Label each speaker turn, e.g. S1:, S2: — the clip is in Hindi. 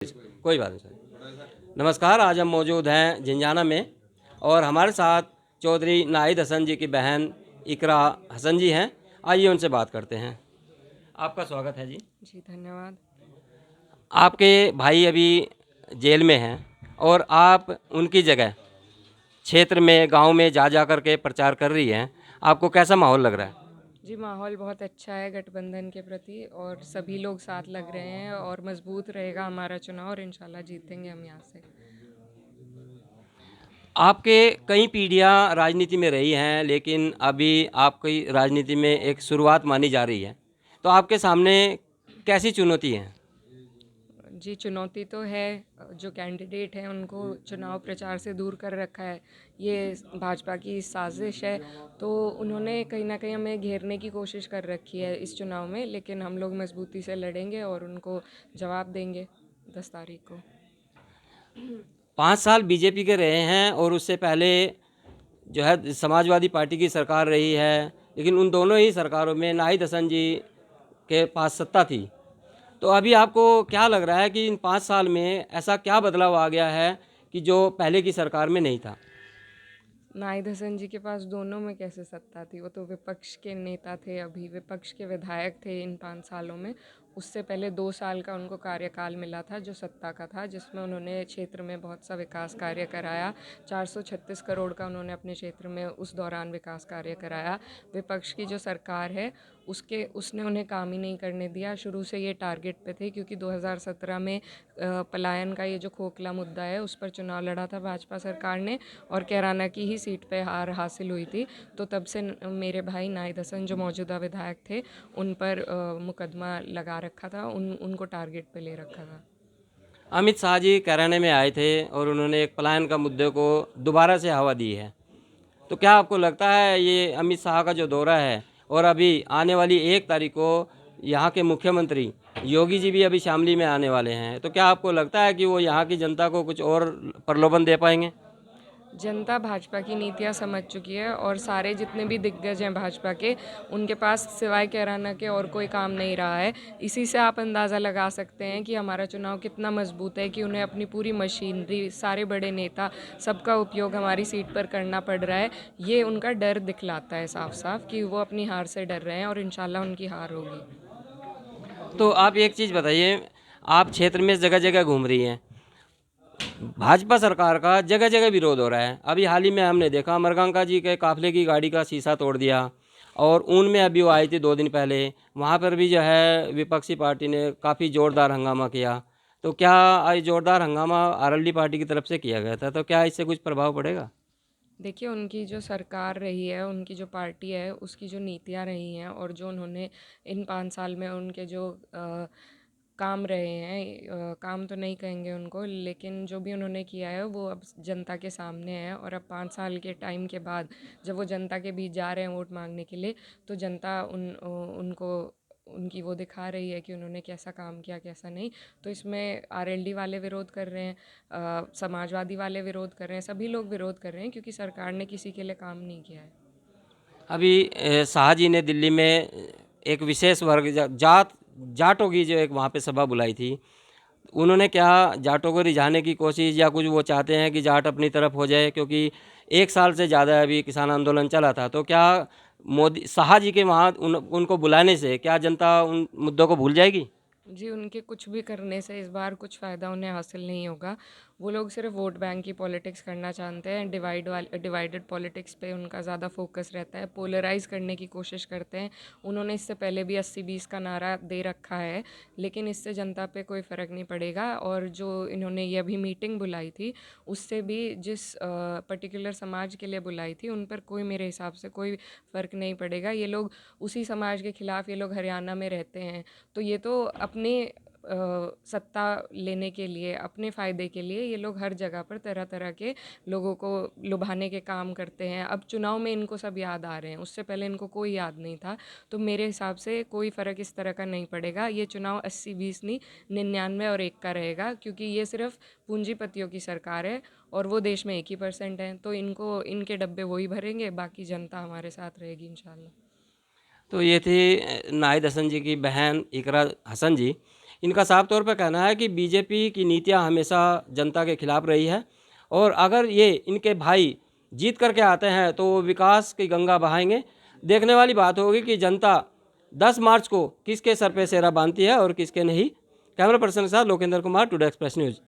S1: कोई बात नहीं सर। नमस्कार, आज हम मौजूद हैं झिंझाना में और हमारे साथ चौधरी नाहिद हसन जी की बहन इकरा हसन जी हैं। आइए उनसे बात करते हैं। आपका स्वागत है जी।
S2: जी धन्यवाद।
S1: आपके भाई अभी जेल में हैं और आप उनकी जगह क्षेत्र में, गांव में जा कर के प्रचार कर रही हैं। आपको कैसा माहौल लग रहा है?
S2: जी माहौल बहुत अच्छा है गठबंधन के प्रति और सभी लोग साथ लग रहे हैं और मजबूत रहेगा हमारा चुनाव और इंशाल्लाह जीतेंगे हम यहाँ से।
S1: आपके कई पीढ़ियां राजनीति में रही हैं, लेकिन अभी आपकी राजनीति में एक शुरुआत मानी जा रही है, तो आपके सामने कैसी चुनौती है?
S2: जी चुनौती तो है, जो कैंडिडेट हैं उनको चुनाव प्रचार से दूर कर रखा है। ये भाजपा की साजिश है, तो उन्होंने कहीं ना कहीं हमें घेरने की कोशिश कर रखी है इस चुनाव में, लेकिन हम लोग मजबूती से लड़ेंगे और उनको जवाब देंगे 10 तारीख को।
S1: 5 साल बीजेपी के रहे हैं और उससे पहले जो है समाजवादी पार्टी की सरकार रही है, लेकिन उन दोनों ही सरकारों में नाहिद हसन जी के पास सत्ता थी। तो अभी आपको क्या लग रहा है कि इन 5 साल में ऐसा क्या बदलाव आ गया है कि जो पहले की सरकार में नहीं था?
S2: नाहिद हसन जी के पास दोनों में कैसे सत्ता थी? वो तो विपक्ष के नेता थे, अभी विपक्ष के विधायक थे इन 5 सालों में। उससे पहले 2 साल का उनको कार्यकाल मिला था जो सत्ता का था, जिसमें उन्होंने क्षेत्र में बहुत सा विकास कार्य कराया। 436 करोड़ का उन्होंने अपने क्षेत्र में उस दौरान विकास कार्य कराया। विपक्ष की जो सरकार है उसने उन्हें काम ही नहीं करने दिया। शुरू से ये टारगेट पे थे, क्योंकि 2017 में पलायन का ये जो खोखला मुद्दा है उस पर चुनाव लड़ा था भाजपा सरकार ने और कैराना की ही सीट पे हार हासिल हुई थी। तो तब से मेरे भाई नाहिद हसन जो मौजूदा विधायक थे उन पर मुकदमा लगा रखा था, उनको टारगेट पे ले रखा था।
S1: अमित शाह जी कैराने में आए थे और उन्होंने एक पलायन का मुद्दे को दोबारा से हवा दी है। तो क्या आपको लगता है ये अमित शाह का जो दौरा है और अभी आने वाली 1 तारीख को यहाँ के मुख्यमंत्री योगी जी भी अभी शामली में आने वाले हैं, तो क्या आपको लगता है कि वो यहाँ की जनता को कुछ और प्रलोभन दे पाएंगे?
S2: जनता भाजपा की नीतियां समझ चुकी है और सारे जितने भी दिग्गज हैं भाजपा के, उनके पास सिवाय कैराना के और कोई काम नहीं रहा है। इसी से आप अंदाज़ा लगा सकते हैं कि हमारा चुनाव कितना मजबूत है, कि उन्हें अपनी पूरी मशीनरी, सारे बड़े नेता, सबका उपयोग हमारी सीट पर करना पड़ रहा है। ये उनका डर दिखलाता है साफ साफ कि वो अपनी हार से डर रहे हैं और इंशाल्लाह उनकी हार होगी।
S1: तो आप एक चीज़ बताइए, आप क्षेत्र में जगह जगह घूम रही हैं, भाजपा सरकार का जगह जगह विरोध हो रहा है। अभी हाल ही में हमने देखा मरगंका जी के काफिले की गाड़ी का शीशा तोड़ दिया और ऊन में अभी वो आई थी 2 दिन पहले, वहाँ पर भी जो है विपक्षी पार्टी ने काफ़ी ज़ोरदार हंगामा किया। तो क्या ये ज़ोरदार हंगामा आरएलडी पार्टी की तरफ से किया गया था, तो क्या इससे कुछ प्रभाव पड़ेगा?
S2: देखिए, उनकी जो सरकार रही है, उनकी जो पार्टी है, उसकी जो नीतियाँ रही हैं और जो उन्होंने इन 5 साल में उनके जो काम रहे हैं, काम तो नहीं कहेंगे उनको, लेकिन जो भी उन्होंने किया है वो अब जनता के सामने है। और अब 5 साल के टाइम के बाद जब वो जनता के बीच जा रहे हैं वोट मांगने के लिए, तो जनता उनको उनकी वो दिखा रही है कि उन्होंने कैसा काम किया, कैसा नहीं। तो इसमें आरएलडी वाले विरोध कर रहे हैं, समाजवादी वाले विरोध कर रहे हैं, सभी लोग विरोध कर रहे हैं, क्योंकि सरकार ने किसी के लिए काम नहीं किया है।
S1: अभी शाह जी ने दिल्ली में एक विशेष वर्ग जाट जाटों की जो एक वहाँ पे सभा बुलाई थी, उन्होंने क्या जाटों को रिझाने की कोशिश या कुछ वो चाहते हैं कि जाट अपनी तरफ हो जाए, क्योंकि 1 साल से ज़्यादा अभी किसान आंदोलन चला था। तो क्या मोदी शाह जी के वहाँ उनको बुलाने से क्या जनता उन मुद्दों को भूल जाएगी?
S2: जी, उनके कुछ भी करने से इस बार कुछ फ़ायदा उन्हें हासिल नहीं होगा। वो लोग सिर्फ़ वोट बैंक की पॉलिटिक्स करना चाहते हैं। डिवाइडेड पॉलिटिक्स पे उनका ज़्यादा फ़ोकस रहता है, पोलराइज़ करने की कोशिश करते हैं। उन्होंने इससे पहले भी 80-20 का नारा दे रखा है, लेकिन इससे जनता पे कोई फ़र्क नहीं पड़ेगा। और जो इन्होंने ये अभी मीटिंग बुलाई थी, उससे भी जिस पर्टिकुलर समाज के लिए बुलाई थी, उन पर कोई मेरे हिसाब से कोई फ़र्क नहीं पड़ेगा। ये लोग उसी समाज के खिलाफ, ये लोग हरियाणा में रहते हैं, तो ये तो अपने सत्ता लेने के लिए, अपने फ़ायदे के लिए ये लोग हर जगह पर तरह तरह के लोगों को लुभाने के काम करते हैं। अब चुनाव में इनको सब याद आ रहे हैं, उससे पहले इनको कोई याद नहीं था। तो मेरे हिसाब से कोई फ़र्क इस तरह का नहीं पड़ेगा। ये चुनाव 80-20 नहीं, 99 और 1 का रहेगा, क्योंकि ये सिर्फ पूंजीपतियों की सरकार है और वो देश में 1% हैं। तो इनको, इनके डब्बे वही भरेंगे, बाकी जनता हमारे साथ रहेगी इंशाल्लाह।
S1: तो ये थी नाहिद हसन जी की बहन इकरा हसन जी। इनका साफ तौर पर कहना है कि बीजेपी की नीतियां हमेशा जनता के खिलाफ रही है, और अगर ये इनके भाई जीत करके आते हैं तो वो विकास की गंगा बहाएंगे। देखने वाली बात होगी कि जनता 10 मार्च को किसके सर पे सेहरा बांधती है और किसके नहीं। कैमरा पर्सन के साथ Lokendra Kumar, today express news.